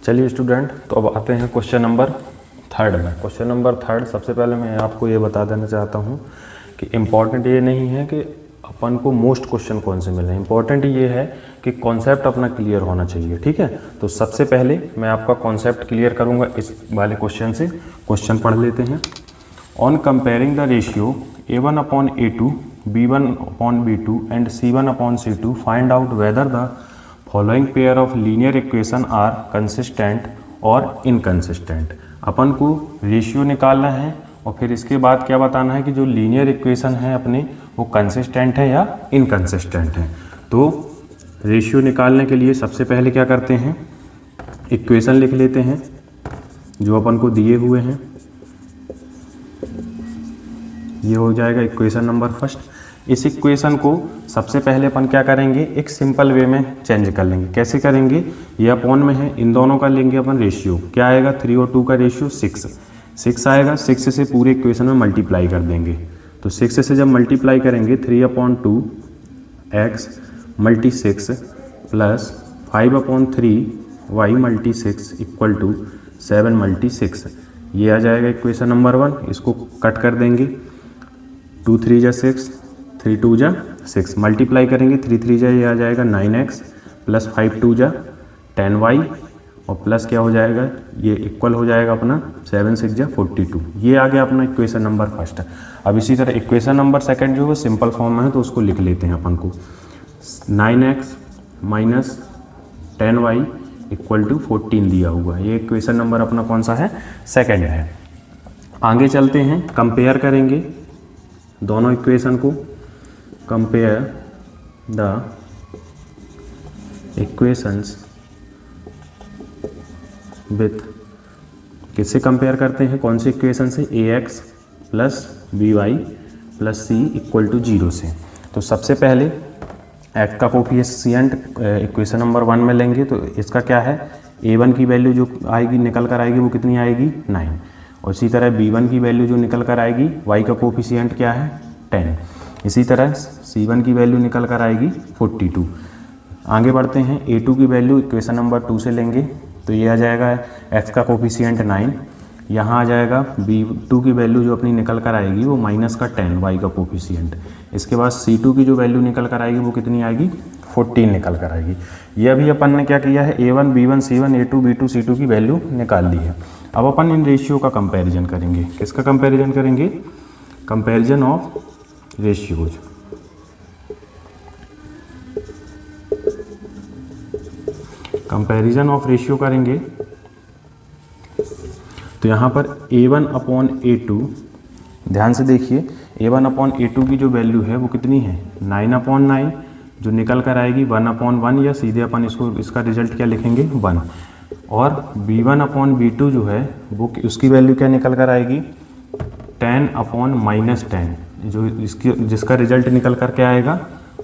चलिए स्टूडेंट, तो अब आते हैं क्वेश्चन नंबर 3 में। क्वेश्चन नंबर 3 सबसे पहले मैं आपको ये बता देना चाहता हूँ कि इम्पॉर्टेंट ये नहीं है कि अपन को मोस्ट क्वेश्चन कौन से मिले, इम्पॉर्टेंट ये है कि कॉन्सेप्ट अपना क्लियर होना चाहिए। ठीक है, तो सबसे पहले मैं आपका कॉन्सेप्ट क्लियर करूँगा इस वाले क्वेश्चन से। क्वेश्चन पढ़ लेते हैं। On comparing the ratio A1/A2, B1/B2 and C1/C2 find out whether the following pair of linear equation are consistent और इनकंसिस्टेंट। अपन को रेशियो निकालना है और फिर इसके बाद क्या बताना है कि जो लीनियर इक्वेशन है अपने वो कंसिस्टेंट है या इनकंसिस्टेंट है। तो रेशियो निकालने के लिए सबसे पहले क्या करते हैं, इक्वेशन लिख लेते हैं जो अपन को दिए हुए हैं। ये हो जाएगा इक्वेशन नंबर फर्स्ट। इस इक्वेशन को सबसे पहले अपन क्या करेंगे, एक सिंपल वे में चेंज कर लेंगे। कैसे करेंगे, ये अपॉन में है, इन दोनों का लेंगे अपन रेशियो। क्या आएगा, 3 और 2 का रेशियो 6 आएगा। 6 से पूरे इक्वेशन में मल्टीप्लाई कर देंगे। तो 6 से जब मल्टीप्लाई करेंगे 3/2 x multi 6 plus 5/3 y multi 6 equal to 7 multi 6। ये आ जाएगा इक्वेशन नंबर 1। इसको कट कर देंगे, 2 3 जा 6, 3 2 जा 6, मल्टीप्लाई करेंगे 3 3 जा, ये आ जाएगा 9x प्लस 5 2 जा 10y और प्लस क्या हो जाएगा, ये इक्वल हो जाएगा अपना 7 6 जा 42। ये आ गया अपना इक्वेशन नंबर फर्स्ट। अब इसी तरह इक्वेशन नंबर सेकंड जो है सिंपल फॉर्म में है, तो उसको लिख लेते हैं अपन को। 9x minus 10y equal to 14 दिया हुआ है। ये इक्वेशन नंबर अपना कौन सा है, सेकंड है। आगे चलते हैं, कंपेयर करेंगे दोनों इक्वेशन को। कंपेयर द इक्वेशंस विथ, किससे कंपेयर करते हैं, कौन सी इक्वेशन से, ax plus by plus c equal to 0 से। तो सबसे पहले x का कोफिशिएंट इक्वेशन नंबर 1 में लेंगे। तो इसका क्या है, a1 की वैल्यू जो आएगी निकल कर आएगी वो कितनी आएगी, 9। और इसी तरह b1 की वैल्यू जो निकल कर आएगी, y का कोफिशिएंट क्या है, 10। इसी तरह c1 की वैल्यू निकल कर आएगी 42। आगे बढ़ते हैं, a2 की वैल्यू इक्वेशन नंबर 2 से लेंगे। तो ये आ जाएगा x का कोफिशिएंट 9, यहाँ आ जाएगा b2 की वैल्यू जो अपनी निकल कर आएगी वो माइनस का 10 y का कोफिशिएंट। इसके बाद c2 की जो वैल्यू निकल कर आएगी वो कितनी आएगी, 14 निकल कर आएगी। ये अभी अपन ने क्या किया है, a1 b1 c1 a2 b2 c2 की वैल्यू निकाल ली है। अब अपन इन रेशियो का कंपैरिजन करेंगे। किसका कंपैरिजन करेंगे, comparison of ratios. Comparison of ratio करेंगे तो यहाँ पर A1/A2, ध्यान से देखिए, A1/A2 की जो वैल्यू है वो कितनी है, 9/9, जो निकल कर आएगी 1/1, या सीधे अपन इसका रिजल्ट क्या लिखेंगे, 1। और B1/B2 जो है वो उसकी वैल्यू क्या निकल कर आएगी, 10/-10, जो जिसका रिजल्ट निकल कर क्या आएगा,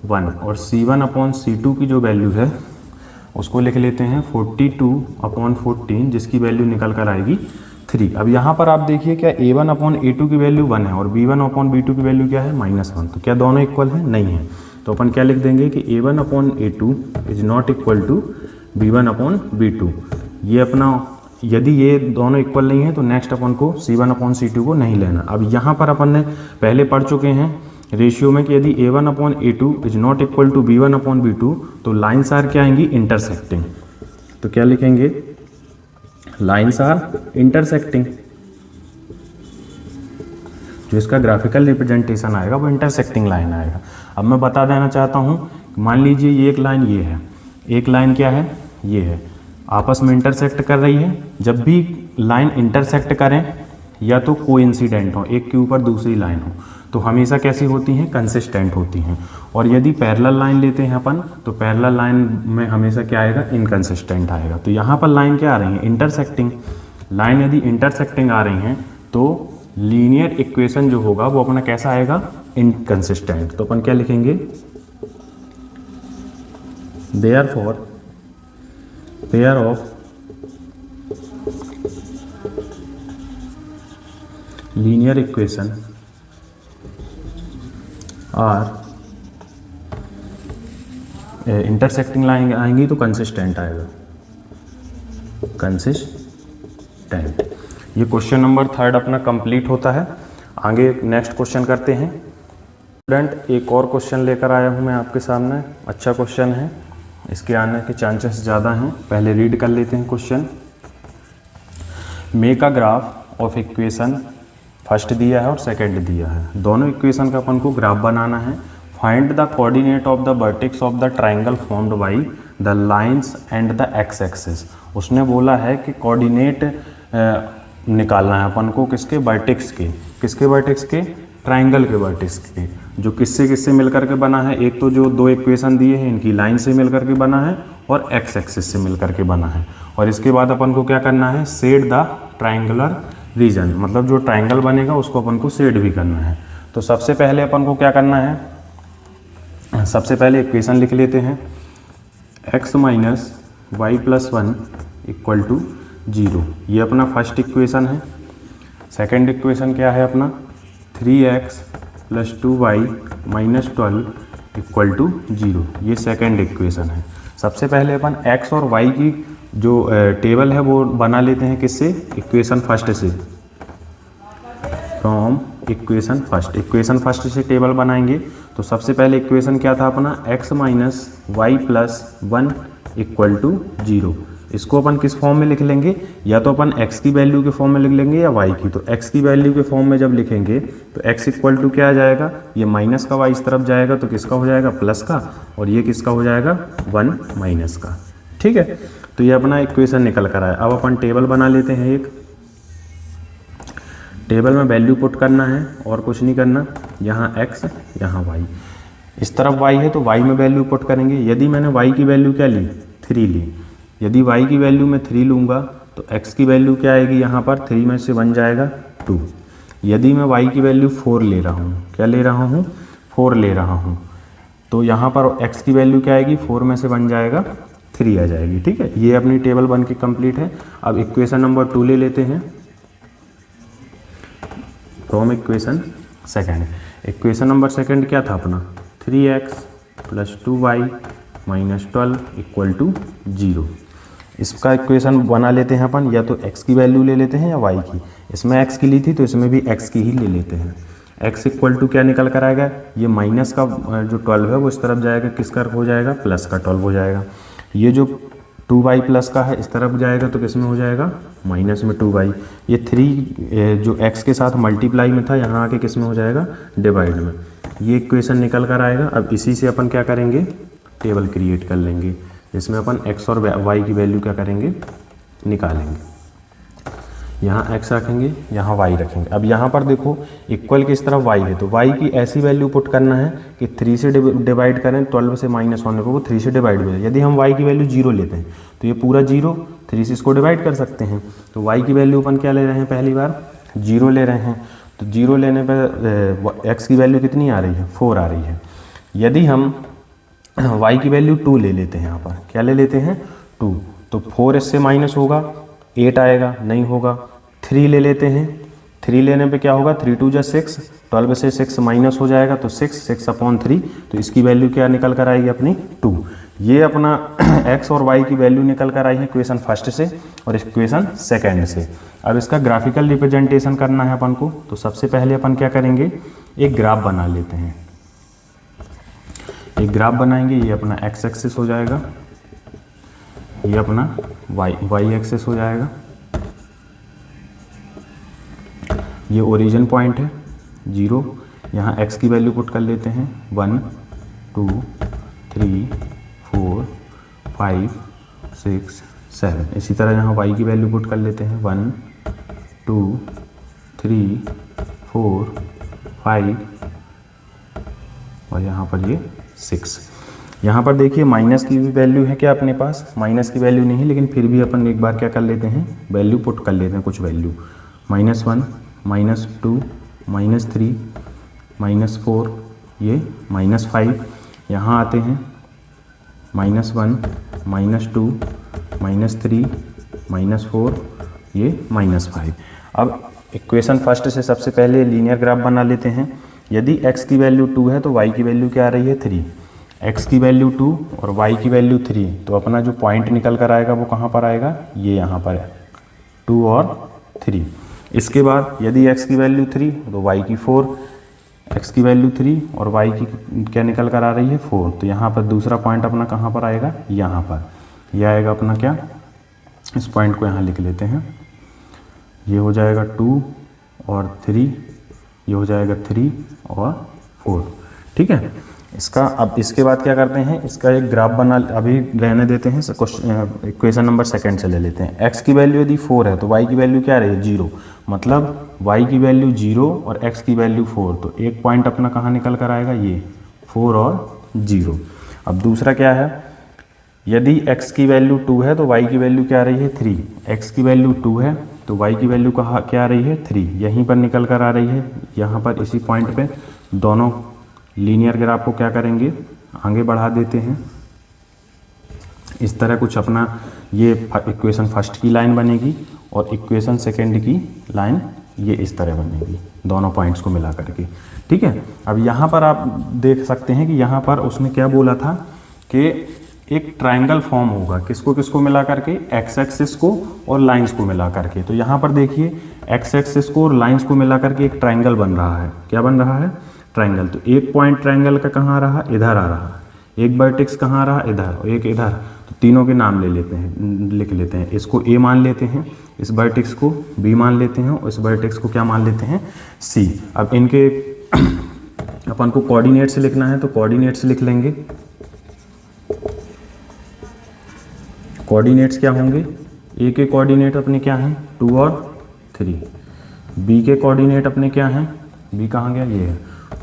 1। और C1/C2 की जो वैल्यू है उसको लिख लेते हैं 42/14, जिसकी वैल्यू निकल कर आएगी 3। अब यहाँ पर आप देखिए, क्या A1/A2 की वैल्यू 1 है और B1/B2 की वैल्यू क्या है, -1। तो क्या दोनों इक्वल है, नहीं है। तो अपन क्या लिख देंगे कि A1/A2 is not equal to B1/B2। ये अपना, यदि ये दोनों इक्वल नहीं है तो नेक्स्ट अपन को C1/C2 को नहीं लेना। अब यहाँ पर अपन ने पहले पढ़ चुके हैं रेशियो में कि यदि A1/A2 is not equal to B1/B2 तो लाइन्स आर क्या आएंगी, इंटरसेक्टिंग। तो क्या लिखेंगे, लाइन्स आर इंटरसेक्टिंग। जो इसका ग्राफिकल रिप्रेजेंटेशन आएगा वो इंटरसेक्टिंग लाइन आएगा। अब मैं बता देना चाहता हूँ, मान लीजिए ये एक लाइन ये है, एक लाइन क्या है, ये है, आपस में इंटरसेक्ट कर रही है। जब भी लाइन इंटरसेक्ट करें या तो कोइंसिडेंट हो, एक के ऊपर दूसरी लाइन हो, तो हमेशा कैसी होती हैं, कंसिस्टेंट होती हैं। और यदि पैरेलल लाइन लेते हैं अपन तो पैरेलल लाइन में हमेशा क्या आएगा, इनकंसिस्टेंट आएगा। तो यहाँ पर लाइन क्या आ रही है, इंटरसेक्टिंग। लाइन यदि इंटरसेक्टिंग आ रही हैं तो लीनियर इक्वेशन जो होगा वो अपना कैसा आएगा, इनकंसिस्टेंट। तो अपन क्या लिखेंगे, therefore pair of linear equation are, intersecting line आएंगी तो कंसिस्टेंट आएगा। कंसिस्टेंट। ये क्वेश्चन नंबर 3 अपना कंप्लीट होता है। आगे नेक्स्ट क्वेश्चन करते हैं। स्टूडेंट एक और क्वेश्चन लेकर आया हूँ मैं आपके सामने। अच्छा क्वेश्चन है, इसके आने के चांसेस ज़्यादा हैं। पहले रीड कर लेते हैं question. Make a graph of equation, first दिया है और सेकंड दिया है। दोनों इक्वेशन का अपन को ग्राफ बनाना है। Find the coordinate of the vertex of the triangle formed by the lines and the x axis. उसने बोला है कि कोऑर्डिनेट निकालना है अपन को किसके, वर्टेक्स के। किसके वर्टेक्स के? ट्राइंगल के वर्टेक्स के, जो किससे मिलकर के बना है। एक तो जो दो इक्वेशन दिए हैं इनकी लाइन से मिलकर के बना है और एक्स एक्सिस से मिलकर के बना है। और इसके बाद अपन को क्या करना है, शेड द ट्राइंगुलर रीजन, मतलब जो ट्राइंगल बनेगा उसको अपन को शेड भी करना है। तो सबसे पहले अपन को क्या करना है, सबसे पहले इक्वेशन लिख लेते हैं। x minus y plus 1 equal to 0, ये अपना फर्स्ट इक्वेशन है। सेकेंड इक्वेशन क्या है अपना, 3x plus 2y minus 12 equal to 0, ये सेकेंड इक्वेशन है। सबसे पहले अपन x और y की जो टेबल है वो बना लेते हैं किससे, इक्वेशन फर्स्ट से। From equation first, equation first से टेबल बनाएंगे। तो सबसे पहले इक्वेशन क्या था अपना, x minus y plus 1 equal to 0। इसको अपन किस फॉर्म में लिख लेंगे, या तो अपन x की वैल्यू के फॉर्म में लिख लेंगे या y की। तो x की वैल्यू के फॉर्म में जब लिखेंगे तो x इक्वल टू क्या आ जाएगा, ये माइनस का y इस तरफ जाएगा तो किसका हो जाएगा, प्लस का, और ये किसका हो जाएगा, 1 माइनस का। ठीक है, तो ये अपना इक्वेशन निकल कर आया। अब अपन टेबल बना लेते हैं। एक टेबल में वैल्यू पुट करना है और कुछ नहीं करना। यहाँ x, यहाँ y, इस तरफ y है तो y में वैल्यू पुट करेंगे। यदि मैंने y की वैल्यू क्या ली, 3 ली, यदि y की वैल्यू मैं 3 लूँगा तो x की वैल्यू क्या आएगी, यहाँ पर 3 में से 1 जाएगा 2। यदि मैं y की वैल्यू 4 ले रहा हूँ, क्या ले रहा हूँ, 4 ले रहा हूँ, तो यहाँ पर x की वैल्यू क्या आएगी, 4 में से 1 जाएगा 3 आ जाएगी। ठीक है, ये अपनी टेबल बन के कंप्लीट है। अब इक्वेशन नंबर 2 ले लेते हैं from equation second. Equation number second क्या था अपना, 3x plus 2y minus 12 equal to 0। इसका इक्वेशन बना लेते हैं अपन, या तो x की वैल्यू ले लेते हैं या y की। इसमें x की ली थी तो इसमें भी x की ही ले लेते हैं। x इक्वल टू क्या निकल कर आएगा, ये माइनस का जो 12 है वो इस तरफ जाएगा, किसका हो जाएगा, प्लस का 12 हो जाएगा। ये जो 2y प्लस का है इस तरफ जाएगा तो किस में हो जाएगा, माइनस में 2y। ये 3 जो x के साथ मल्टीप्लाई में था यहाँ आके किस में हो जाएगा, डिवाइड में। ये इक्वेशन निकल कर आएगा। अब इसी से अपन क्या करेंगे, टेबल क्रिएट कर लेंगे, जिसमें अपन x और y की वैल्यू क्या करेंगे, निकालेंगे। यहाँ x रखेंगे, यहाँ y रखेंगे। अब यहाँ पर देखो इक्वल किस तरफ y है, तो y की ऐसी वैल्यू पुट करना है कि 3 से डिवाइड करें, 12 से माइनस होने को वो 3 से डिवाइड हो जाए। यदि हम y की वैल्यू 0 लेते हैं तो ये पूरा 0, 3 से इसको डिवाइड कर सकते हैं। तो y की वैल्यू अपन क्या ले रहे हैं, पहली बार 0 ले रहे हैं। तो 0 लेने पर x की वैल्यू कितनी आ रही है, 4 आ रही है। यदि हम y की वैल्यू 2 ले लेते हैं, यहाँ पर क्या ले लेते हैं, 2, तो 4 इससे माइनस होगा, 8 आएगा, नहीं होगा। 3 ले लेते हैं, 3 लेने पे क्या होगा, 3 2 जा 6, 12 से 6 माइनस हो जाएगा तो 6/3, तो इसकी वैल्यू क्या निकल कर आएगी अपनी, 2। ये अपना x और y की वैल्यू निकल कर आई है इक्वेशन फर्स्ट से और इक्वेशन सेकेंड से। अब इसका ग्राफिकल रिप्रेजेंटेशन करना है अपन को। तो सबसे पहले अपन क्या करेंगे, एक ग्राफ बना लेते हैं। एक ग्राफ बनाएंगे, ये अपना x एक्सिस हो जाएगा, ये अपना y एक्सिस हो जाएगा। ये ओरिजिन पॉइंट है 0, यहाँ x की वैल्यू पुट कर लेते हैं 1 2 3 4 5 6 7। इसी तरह यहाँ y की वैल्यू पुट कर लेते हैं 1 2 3 4 5 और यहाँ पर ये 6। यहाँ पर देखिए माइनस की भी वैल्यू है क्या अपने पास, माइनस की वैल्यू नहीं, लेकिन फिर भी अपन एक बार क्या कर लेते हैं, वैल्यू पुट कर लेते हैं कुछ वैल्यू। -1 -2 -3 -4, ये -5। यहाँ आते हैं -1 -2 -3 -4, ये -5। अब इक्वेशन फर्स्ट से सबसे पहले लीनियर ग्राफ बना लेते हैं। यदि x की वैल्यू 2 है तो y की वैल्यू क्या आ रही है, 3। x की वैल्यू 2 और y की वैल्यू 3, तो अपना जो पॉइंट निकल कर आएगा वो कहाँ पर आएगा, ये यहाँ पर है 2 और 3। इसके बाद यदि x की वैल्यू 3 तो y की 4, x की वैल्यू 3 और y की क्या निकल कर आ रही है 4, तो यहाँ पर दूसरा पॉइंट अपना कहाँ पर आएगा, यहाँ पर। यह आएगा अपना क्या, इस पॉइंट को यहाँ लिख लेते हैं, ये हो जाएगा 2 और 3, ये हो जाएगा 3 और 4, ठीक है। इसका अब इसके बाद क्या करते हैं, इसका एक ग्राफ बना, अभी रहने देते हैं, इक्वेशन नंबर सेकंड से ले लेते हैं। x की वैल्यू यदि 4 है तो y की वैल्यू क्या रही है 0, मतलब y की वैल्यू 0 और x की वैल्यू 4, तो एक पॉइंट अपना कहाँ निकल कर आएगा, ये 4 और 0। अब दूसरा क्या है, यदि x की वैल्यू 2 है तो y की वैल्यू क्या आ रही है 3, x की वैल्यू 2 है तो y की वैल्यू कहाँ क्या आ रही है 3, यहीं पर निकल कर आ रही है, यहाँ पर इसी पॉइंट पे दोनों लीनियर ग्राफ को क्या करेंगे, आगे बढ़ा देते हैं। इस तरह कुछ अपना ये इक्वेशन फर्स्ट की लाइन बनेगी और इक्वेशन सेकेंड की लाइन ये इस तरह बनेगी, दोनों पॉइंट्स को मिला करके, ठीक है। अब यहाँ पर आप देख सकते हैं कि यहाँ पर उसने क्या बोला था कि एक ट्रायंगल फॉर्म होगा, किसको किसको मिला करके, एक्स एक्सिस को और लाइंस को मिला करके। तो यहाँ पर देखिए एक्स एक्सिस को और लाइंस को मिला करके एक ट्रायंगल बन रहा है, क्या बन रहा है, ट्रायंगल। तो एक पॉइंट ट्रायंगल का कहाँ आ रहा, इधर आ रहा, एक वर्टेक्स कहाँ आ रहा, इधर, और एक इधर। तो तीनों के नाम ले लेते हैं, लिख लेते हैं। इसको ए मान लेते हैं, इस वर्टेक्स को बी मान लेते हैं और इस वर्टेक्स को क्या मान लेते हैं, सी। अब इनके अपन को कोऑर्डिनेट्स लिखना है तो कोऑर्डिनेट्स लिख लेंगे। कोऑर्डिनेट्स क्या होंगे, ए के कोऑर्डिनेट अपने क्या हैं 2 और 3, बी के कोऑर्डिनेट अपने क्या हैं, बी कहाँ गया, ये है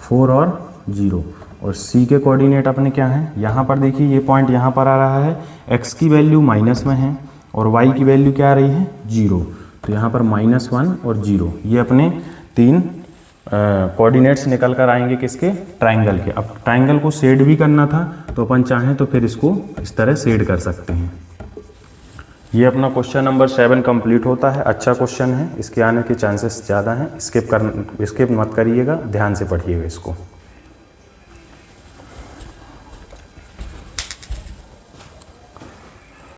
4 और 0, और सी के कोऑर्डिनेट अपने क्या हैं, यहाँ पर देखिए ये पॉइंट यहाँ पर आ रहा है, x की वैल्यू माइनस में है और y की वैल्यू क्या आ रही है 0, तो यहाँ पर -1 और 0, ये अपने 3 कोऑर्डिनेट्स निकल कर आएंगे किसके, ट्रायंगल के। अब ट्रायंगल को शेड भी करना था तो अपन चाहें तो फिर इसको इस तरह शेड कर सकते हैं। ये अपना क्वेश्चन नंबर 7 कंप्लीट होता है। अच्छा क्वेश्चन है, इसके आने के चांसेस ज़्यादा हैं, स्किप मत करिएगा, ध्यान से पढ़िएगा इसको।